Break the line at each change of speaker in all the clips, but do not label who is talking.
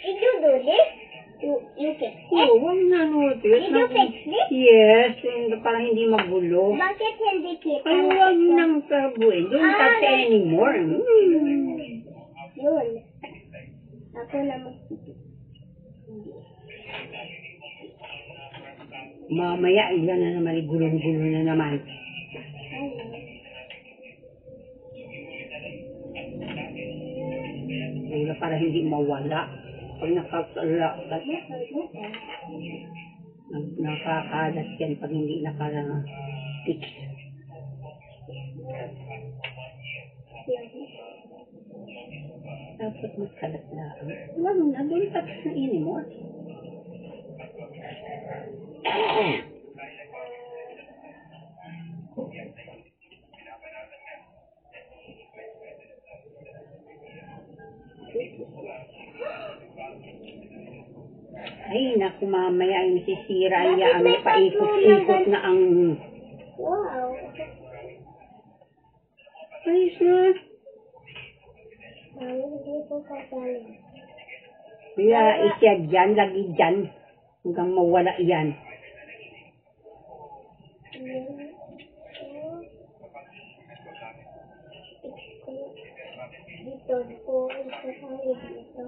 Did you do this? You fix it?
Oo, huwag na notice.
Did you fix this?
Yes, para hindi magulo.
Bakit hindi kita?
Ay, huwag nang tabuin. Don't touch anymore.
Yun. Ako na magpipit.
Mamaya, yan na naman, gulong-gulo na naman. Wala, para hindi mawala. Pag nakakalat yan pag hindi nakaka-fix. Dapat magkalat lang. Wala na, don't touch na anymore. Ay, naku, mamaya yung sisira yan. May paikot-ikot na ang...
Wow.
Ayos na.
Hindi po kagaling.
Kaya isya dyan, lagi dyan. Hanggang mawala yan.
Dito po. Dito.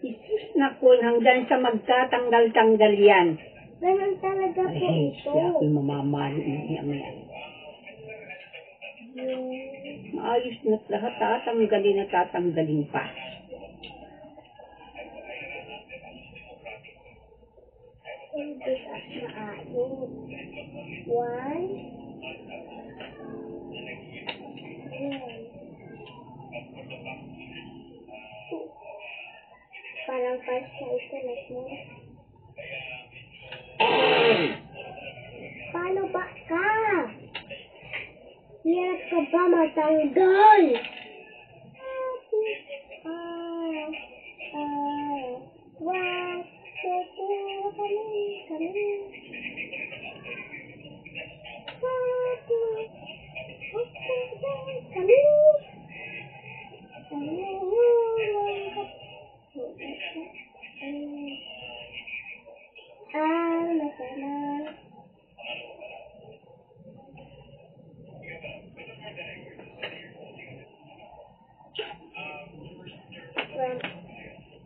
Isus na po, hanggang sa magkatanggal-tanggal yan.
Ganun talaga po
Ay,
ito.
siya ako'y mamamali niya. Maayos na lahat, tatanggalin at tatanggalin pa.
Hindi ka maayos. One. Parang pasya ito na mo. Paano ba ka? Hirap ka ba matanggal? One, two, kami. Masama.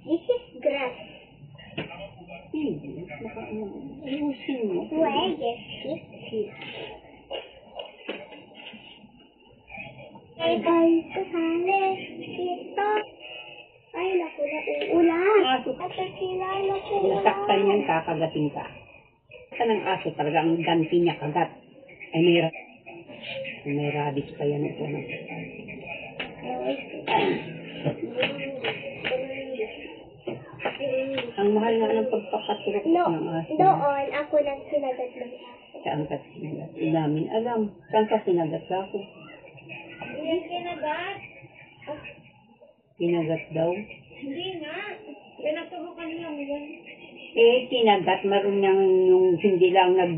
This is grass.
Ayusin mo.
Where is it? Ay, kasali. Dito. Ay, naku, nauulan.
Aso.
At sila, naku,
Nasaktan yan, kakagating ka. Saan ang aso? Talaga ang ganti niya kagat. Ay, may rabies pa yan. Ito na. Ang mahal nga ng pagpapaturok ng aso.
Doon, ako nang sinagat ng aso.
Saan ka sinagat? Ilamin. Alam, saan ka sinagat ka ako?
Hindi sinagat.
Kinagat daw?
Hindi nga. Pinaturukan niya mo yan.
Kinagat. Maroon niyang yung hindi lang